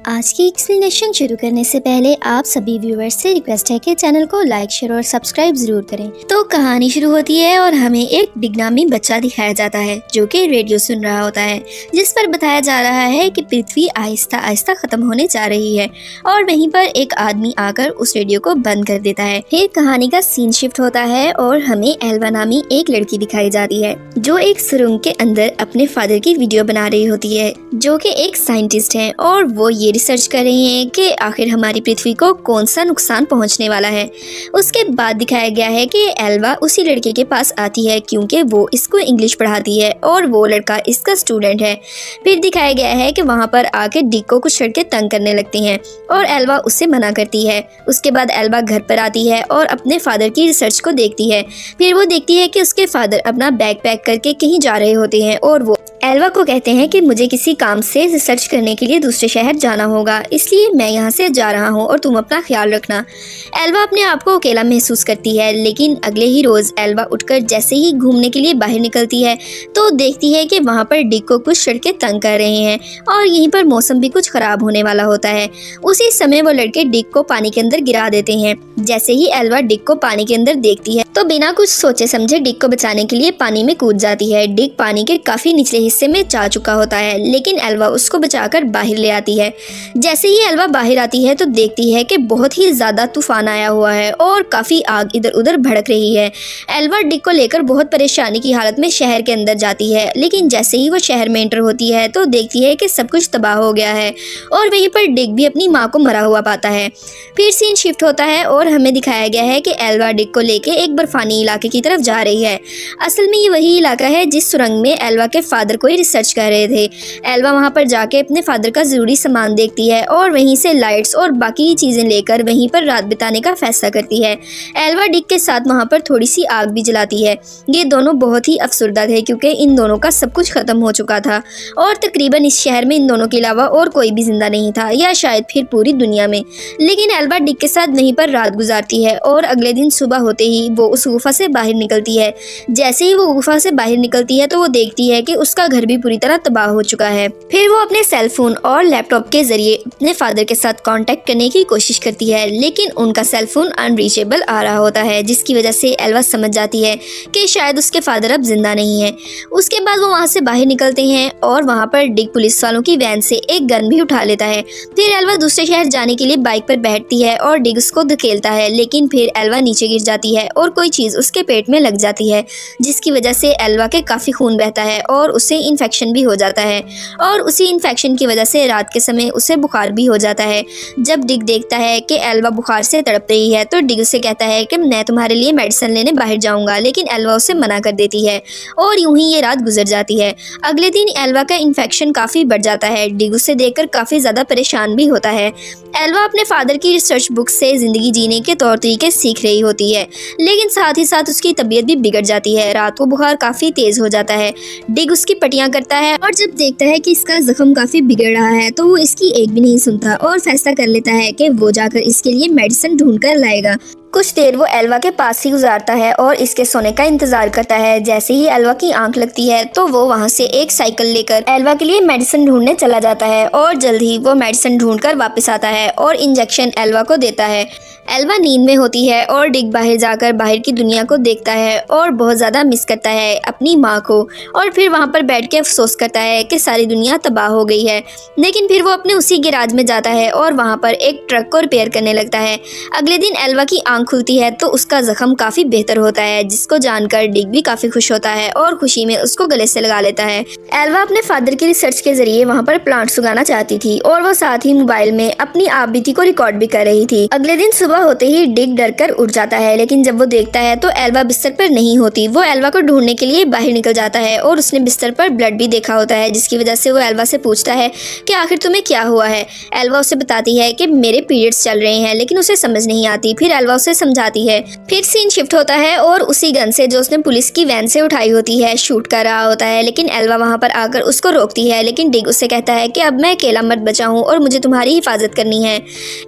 आज की एक्सप्लेनेशन शुरू करने से पहले आप सभी व्यूअर्स से रिक्वेस्ट है कि चैनल को लाइक, शेयर और सब्सक्राइब जरूर करें। तो कहानी शुरू होती है और हमें एक डिग्नामी बच्चा दिखाया जाता है जो कि रेडियो सुन रहा होता है, जिस पर बताया जा रहा है कि पृथ्वी आहिस्ता आहिस्ता खत्म होने जा रही है और वहीं पर एक आदमी आकर उस रेडियो को बंद कर देता है। फिर कहानी का सीन शिफ्ट होता है और हमें एल्वा नामी एक लड़की दिखाई जाती है जो एक सुरंग के अंदर अपने फादर की वीडियो बना रही होती है, जो कि एक साइंटिस्ट है और वो ये रिसर्च कर रही हैं कि आखिर हमारी पृथ्वी को कौन सा नुकसान पहुंचने वाला है। उसके बाद दिखाया गया है कि एल्वा उसी लड़के के पास आती है क्योंकि वो इसको इंग्लिश पढ़ाती है और वो लड़का इसका स्टूडेंट है। फिर दिखाया गया है कि वहाँ पर आके डिक को कुछ लड़के तंग करने लगते हैं और एल्वा उससे मना करती है। उसके बाद एल्वा घर पर आती है और अपने फादर की रिसर्च को देखती है। फिर वो देखती है कि उसके फादर अपना बैग पैक करके कहीं जा रहे होते हैं और वो एल्वा को कहते हैं कि मुझे किसी काम से रिसर्च करने के लिए दूसरे शहर जाना होगा, इसलिए मैं यहाँ से जा रहा हूँ और तुम अपना ख्याल रखना। एल्वा अपने आप को अकेला महसूस करती है, लेकिन अगले ही रोज़ एल्वा उठकर जैसे ही घूमने के लिए बाहर निकलती है तो देखती है कि वहाँ पर डिक को कुछ लड़के तंग कर रहे हैं और यहीं पर मौसम भी कुछ ख़राब होने वाला होता है। उसी समय वो लड़के डिक को पानी के अंदर गिरा देते हैं। जैसे ही एल्वा डिक को पानी के अंदर देखती है तो बिना कुछ सोचे समझे डिक को बचाने के लिए पानी में कूद जाती है। डिक पानी के काफ़ी निचले हिस्से में जा चुका होता है, लेकिन एल्वा उसको बचाकर बाहर ले आती है। जैसे ही एल्वा बाहर आती है तो देखती है कि बहुत ही ज़्यादा तूफान आया हुआ है और काफ़ी आग इधर उधर भड़क रही है। एल्वा डिक को लेकर बहुत परेशानी की हालत में शहर के अंदर जाती है, लेकिन जैसे ही वो शहर में एंटर होती है तो देखती है कि सब कुछ तबाह हो गया है और वहीं पर डिक भी अपनी माँ को मरा हुआ पाता है। फिर सीन शिफ्ट होता है और हमें दिखाया गया है कि एल्वा डिक को लेके एक बर्फानी इलाके की तरफ जा रही है। असल में ये वही इलाका है जिस सुरंग में एल्वा के फादर को ही रिसर्च कर रहे थे। एल्वा वहाँ पर जाके अपने फादर का ज़रूरी सामान देखती है और वहीं से लाइट्स और बाकी चीज़ें लेकर वहीं पर रात बिताने का फैसला करती है। एल्वा डिक के साथ वहाँ पर थोड़ी सी आग भी जलाती है। ये दोनों बहुत ही अफसरदा थे क्योंकि इन दोनों का सब कुछ ख़त्म हो चुका था और तकरीबन इस शहर में इन दोनों के अलावा और कोई भी जिंदा नहीं था, या शायद फिर पूरी दुनिया में। लेकिन एल्वा डिक के साथ वहीं पर रात गुजारती है और अगले दिन सुबह होते ही वो उस गुफा से बाहर निकलती है। जैसे ही वो गुफा से बाहर निकलती है तो वो देखती है कि उसका घर भी पूरी तरह तबाह हो चुका है। फिर वो अपने सेलफोन और लैपटॉप के जरिए अपने फादर के साथ कांटेक्ट करने की कोशिश करती है, लेकिन उनका सेलफोन अनरीचेबल आ रहा होता है, जिसकी वजह से एल्वा समझ जाती है कि शायद उसके फादर अब जिंदा नहीं है। उसके बाद वो वहाँ से बाहर निकलते हैं और वहाँ पर डिक पुलिस वालों की वैन से एक गन भी उठा लेता है। फिर एल्वा दूसरे शहर जाने के लिए बाइक पर बैठती है और डिक उसको धकेलता है, लेकिन फिर एल्वा नीचे गिर जाती है और कोई चीज़ उसके पेट में लग जाती है, जिसकी वजह से एल्वा के काफ़ी खून बहता है और उसे इन्फेक्शन भी हो जाता है और उसी इन्फेक्शन की वजह से रात के समय उसे बुखार भी हो जाता है। जब डिक देखता है कि एल्वा बुखार से तड़प रही है तो डिक उसे कहता है कि मैं तुम्हारे लिए मेडिसिन लेने बाहर जाऊंगा, लेकिन एल्वा उसे मना कर देती है और यूं ही ये रात गुजर जाती है। अगले दिन एल्वा का इन्फेक्शन काफ़ी बढ़ जाता है। डिक उसे देखकर काफ़ी ज़्यादा परेशान भी होता है। एल्वा अपने फादर की रिसर्च बुक से ज़िंदगी जीने के तौर तरीके सीख रही होती है, लेकिन साथ ही साथ उसकी तबीयत भी बिगड़ जाती है। रात को बुखार काफ़ी तेज़ हो जाता है। डिक उसकी पट्टियाँ करता है और जब देखता है कि इसका जख्म काफ़ी बिगड़ रहा है तो वो इसकी एक भी नहीं सुनता और फैसला कर लेता है कि वो जाकर इसके लिए मेडिसिन ढूंढ कर लाएगा। कुछ देर वो एल्वा के पास ही गुजारता है और इसके सोने का इंतजार करता है। जैसे ही एल्वा की आंख लगती है तो वो वहाँ से एक साइकिल लेकर एल्वा के लिए मेडिसिन ढूंढने चला जाता है और जल्द ही वो मेडिसिन ढूंढकर वापस आता है और इंजेक्शन एल्वा को देता है। एल्वा नींद में होती है और डिक बाहर जाकर बाहर की दुनिया को देखता है और बहुत ज़्यादा मिस करता है अपनी माँ को और फिर वहाँ पर बैठ के अफसोस करता है कि सारी दुनिया तबाह हो गई है। लेकिन फिर वो अपने उसी गैराज में जाता है और वहाँ पर एक ट्रक को रिपेयर करने लगता है। अगले दिन एल्वा की आंख खुलती है तो उसका जख्म काफ़ी बेहतर होता है, जिसको जानकर डिक भी काफ़ी खुश होता है और खुशी में उसको गले से लगा लेता है। एल्वा अपने फादर की रिसर्च के जरिए वहाँ पर प्लांट्स उगाना चाहती थी और वो साथ ही मोबाइल में अपनी आप बीती को रिकॉर्ड भी कर रही थी। अगले दिन सुबह होते ही डिक डर कर उठ जाता है, लेकिन जब वो देखता है तो एल्वा बिस्तर पर नहीं होती। वो एल्वा को ढूंढने के लिए बाहर निकल जाता है और उसने बिस्तर पर ब्लड भी देखा होता है, जिसकी वजह से वो एल्वा से पूछता है कि आखिर तुम्हें क्या हुआ है। एल्वा उसे बताती है कि मेरे पीरियड्स चल रहे हैं, लेकिन उसे समझ नहीं आती। फिर एल्वा उसे समझाती है। फिर सीन शिफ्ट होता है और उसी गन से जो उसने पुलिस की वैन से उठाई होती है शूट कर रहा होता है, लेकिन एल्वा वहाँ पर आकर उसको रोकती है। लेकिन डिक उससे कहता है कि अब मैं अकेला मत बचा हूँ और मुझे तुम्हारी हिफाजत करनी है।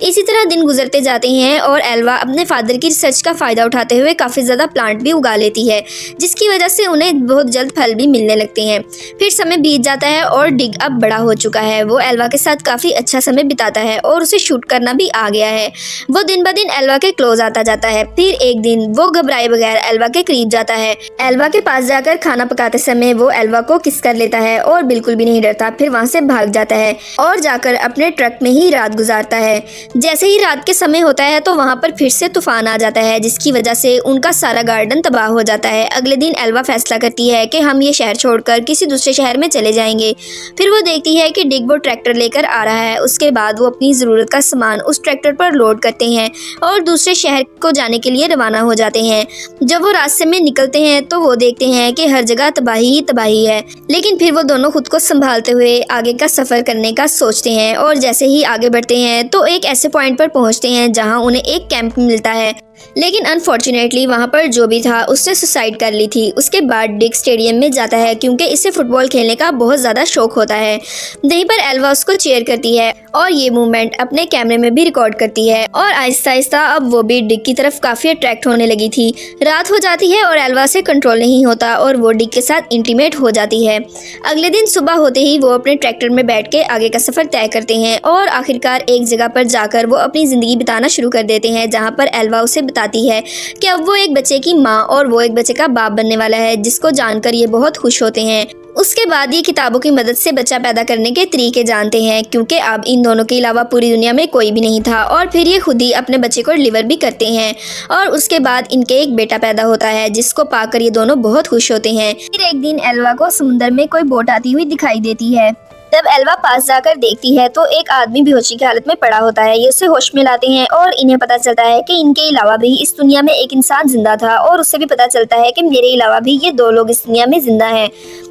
इसी तरह दिन गुजरते जाते हैं और एल्वा अपने फादर की रिसर्च का फ़ायदा उठाते हुए काफ़ी ज़्यादा प्लांट भी उगा लेती है, जिसकी वजह से उन्हें बहुत जल्द फल भी मिलने लगते हैं। फिर समय बीत जाता है और डिग अब बड़ा हो चुका है। वो एल्वा के साथ काफ़ी अच्छा समय बिताता है और उसे शूट करना भी आ गया है। वो दिन ब दिन एल्वा के क्लोज आता जाता है। फिर एक दिन वो घबराए बगैर एल्वा के करीब जाता है। एल्वा के पास जाकर खाना पकाते समय वो एल्वा को किस कर लेता है और बिल्कुल भी नहीं डरता। फिर वहाँ से भाग जाता है और जाकर अपने ट्रक में ही रात गुजारता है। जैसे ही रात के समय होता है तो वहाँ पर फिर से तूफान आ जाता है, जिसकी वजह से उनका सारा गार्डन तबाह हो जाता है। अगले दिन एल्वा फैसला करती है कि हम ये शहर छोड़कर किसी दूसरे शहर में चले जाएंगे। फिर वो देखती है कि डिग वो ट्रैक्टर लेकर आ रहा है। उसके बाद वो अपनी ज़रूरत का सामान उस ट्रैक्टर पर लोड करते हैं और दूसरे शहर को जाने के लिए रवाना हो जाते हैं। जब वो रास्ते में निकलते हैं तो वो देखते हैं कि हर जगह तबाही ही तबाही है, लेकिन फिर वो दोनों खुद को संभालते हुए आगे का सफ़र करने का सोचते हैं। और जैसे ही आगे बढ़ते हैं तो एक ऐसे पॉइंट पर पहुंचते हैं जहां उन्हें एक कैंप मिलता है, लेकिन अनफॉर्चुनेटली वहाँ पर जो भी था उसने सुसाइड कर ली थी। उसके बाद डिग स्टेडियम में जाता है क्योंकि इसे फुटबॉल खेलने का बहुत ज़्यादा शौक होता है। वहीं पर एल्वा उसको चीयर करती है और ये मूवमेंट अपने कैमरे में भी रिकॉर्ड करती है और आहिस्ता आहिस्ता अब वो भी डिग की तरफ काफ़ी अट्रैक्ट होने लगी थी। रात हो जाती है और एल्वा से कंट्रोल नहीं होता और वो डिग के साथ इंटीमेट हो जाती है। अगले दिन सुबह होते ही वो अपने ट्रैक्टर में बैठ के आगे का सफ़र तय करते हैं और आखिरकार एक जगह पर जाकर वो अपनी ज़िंदगी बिताना शुरू कर देते हैं, जहाँ पर एल्वा उसे बताती है कि अब वो एक बच्चे की माँ और वो एक बच्चे का बाप बनने वाला है, जिसको जानकर ये बहुत खुश होते हैं। उसके बाद ये किताबों की मदद से बच्चा पैदा करने के तरीके जानते हैं, क्योंकि अब इन दोनों के अलावा पूरी दुनिया में कोई भी नहीं था। और फिर ये खुद ही अपने बच्चे को डिलीवर भी करते हैं और उसके बाद इनके एक बेटा पैदा होता है, जिसको पाकर ये दोनों बहुत खुश होते हैं। फिर एक दिन एल्वा को समुद्र में कोई बोट आती हुई दिखाई देती है। जब एल्वा पास जाकर देखती है तो एक आदमी बेहोशी की हालत में पड़ा होता है। ये उसे होश में लाते हैं और इन्हें पता चलता है कि इनके अलावा भी इस दुनिया में एक इंसान जिंदा था और उससे भी पता चलता है कि मेरे अलावा भी ये दो लोग इस दुनिया में जिंदा हैं।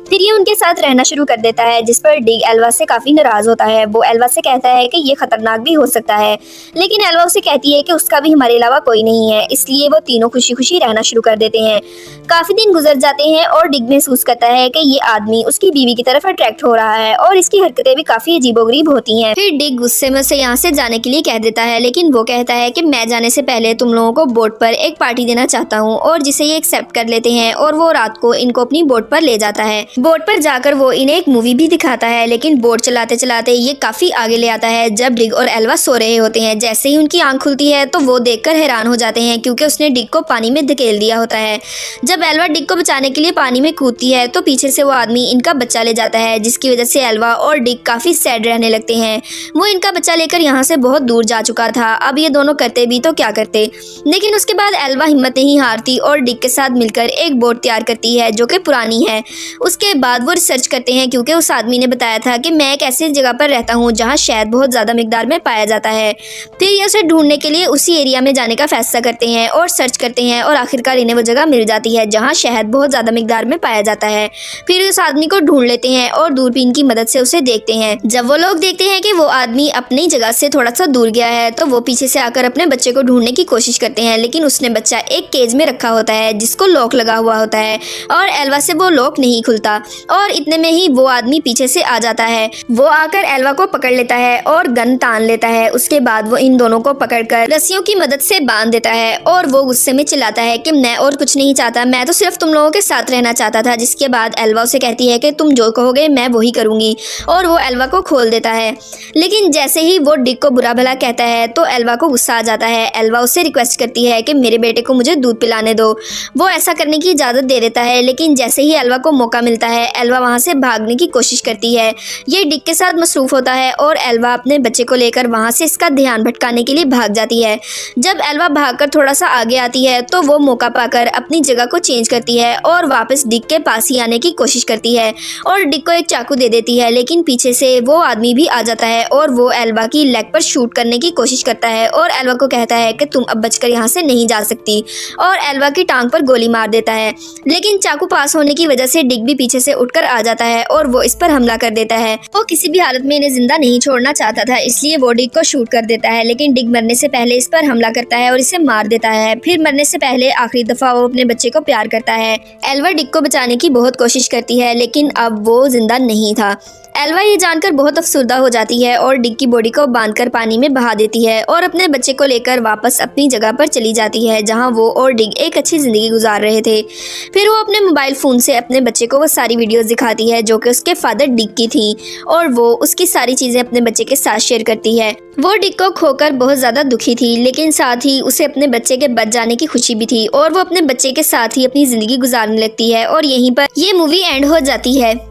फिर ये उनके साथ रहना शुरू कर देता है, जिस पर डिग एल्वा से काफ़ी नाराज़ होता है। वो एल्वा से कहता है कि ये खतरनाक भी हो सकता है, लेकिन एल्वा उसे कहती है कि उसका भी हमारे अलावा कोई नहीं है। इसलिए वो तीनों खुशी खुशी रहना शुरू कर देते हैं। काफ़ी दिन गुजर जाते हैं और डिग महसूस करता है कि ये आदमी उसकी बीवी की तरफ अट्रैक्ट हो रहा है और इसकी हरकतें भी काफ़ी अजीबोगरीब होती हैं। फिर डिग गुस्से में उसे यहाँ से जाने के लिए कह देता है, लेकिन वो कहता है कि मैं जाने से पहले तुम लोगों को बोट पर एक पार्टी देना चाहता हूँ, और जिसे ये एक्सेप्ट कर लेते हैं और वो रात को इनको अपनी बोट पर ले जाता है। बोट पर जाकर वो इन्हें एक मूवी भी दिखाता है, लेकिन बोट चलाते चलाते ये काफ़ी आगे ले आता है जब डिग और एल्वा सो रहे होते हैं। जैसे ही उनकी आंख खुलती है तो वो देखकर हैरान हो जाते हैं, क्योंकि उसने डिग को पानी में धकेल दिया होता है। जब एल्वा डिग को बचाने के लिए पानी में कूदती है तो पीछे से वो आदमी इनका बच्चा ले जाता है, जिसकी वजह से एल्वा और डिग काफ़ी सैड रहने लगते हैं। वो इनका बच्चा लेकर यहाँ से बहुत दूर जा चुका था, अब ये दोनों करते भी तो क्या करते। लेकिन उसके बाद एल्वा हिम्मत नहीं हारती और डिग के साथ मिलकर एक बोट तैयार करती है जो कि पुरानी है। उसके बाद वो रिसर्च करते हैं, क्योंकि उस आदमी ने बताया था कि मैं एक ऐसी जगह पर रहता हूँ जहाँ शहद बहुत ज़्यादा मिकदार में पाया जाता है। फिर ये उसे ढूंढने के लिए उसी एरिया में जाने का फैसला करते हैं और सर्च करते हैं और आखिरकार इन्हें वो जगह मिल जाती है जहाँ शहद बहुत ज़्यादा मिकदार में पाया जाता है। फिर उस आदमी को ढूंढ लेते हैं और दूरबीन की मदद से उसे देखते हैं। जब वो लोग देखते हैं कि वो आदमी अपनी जगह से थोड़ा सा दूर गया है तो वो पीछे से आकर अपने बच्चे को ढूंढने की कोशिश करते हैं, लेकिन उसने बच्चा एक केज में रखा होता है जिसको लॉक लगा हुआ होता है और एल्वा से वो लॉक नहीं खुलता। और इतने में ही वो आदमी पीछे से आ जाता है। वो आकर एल्वा को पकड़ लेता है और गन तान लेता है। उसके बाद वो इन दोनों को पकड़कर रस्सियों की मदद से बांध देता है और वो गुस्से में चिल्लाता है कि मैं और कुछ नहीं चाहता, मैं तो सिर्फ तुम लोगों के साथ रहना चाहता था। जिसके बाद एल्वा उसे कहती है कि तुम जो कहोगे मैं वही करूंगी, और वो एल्वा को खोल देता है। लेकिन जैसे ही वो डिग को बुरा भला कहता है तो एल्वा को गुस्सा आ जाता है। एल्वा उससे रिक्वेस्ट करती है कि मेरे बेटे को मुझे दूध पिलाने दो। वो ऐसा करने की इजाज़त दे देता है, लेकिन जैसे ही एल्वा को मौका मिलता है एल्वा वहाँ से भागने की कोशिश करती है। ये डिग के साथ मसरूफ़ होता है और एल्वा अपने बच्चे को लेकर वहाँ से इसका ध्यान भटकाने के लिए भाग जाती है। जब एल्वा भागकर थोड़ा सा आगे आती है तो वो मौका पाकर अपनी जगह को चेंज करती है और वापस डिग के पास ही आने की कोशिश करती है और डिग को एक चाकू दे देती है, लेकिन पीछे से वो आदमी भी आ जाता है और वो एल्वा की लेग पर शूट करने की कोशिश करता है और एल्वा को कहता है कि तुम अब बचकर यहाँ से नहीं जा सकती, और एल्वा की टांग पर गोली मार देता है। लेकिन चाकू पास होने की वजह से डिग भी पीछे से उठकर आ जाता है और वो इस पर हमला कर देता है। वो किसी भी हालत में इन्हें जिंदा नहीं छोड़ना चाहता था, इसलिए वो डिग को शूट कर देता है, लेकिन डिग मरने से पहले इस पर हमला करता है और इसे मार देता है। फिर मरने से पहले आखिरी दफा वो अपने बच्चे को प्यार करता है। एल्वा डिग को बचाने की बहुत कोशिश करती है, लेकिन अब वो जिंदा नहीं था। एल्वा ये जानकर बहुत अफसुर्दा हो जाती है और डिग की बॉडी को बांधकर पानी में बहा देती है और अपने बच्चे को लेकर वापस अपनी जगह पर चली जाती है जहां वो और डिग एक अच्छी जिंदगी गुजार रहे थे। फिर वो अपने मोबाइल फ़ोन से अपने बच्चे को वो सारी वीडियोस दिखाती है जो कि उसके फादर डिग की थी और वो उसकी सारी चीज़ें अपने बच्चे के साथ शेयर करती है। वो डिग को खोकर बहुत ज़्यादा दुखी थी, लेकिन साथ ही उसे अपने बच्चे के बच जाने की खुशी भी थी और वो अपने बच्चे के साथ ही अपनी ज़िंदगी गुजारने लगती है और यहीं पर ये मूवी एंड हो जाती है।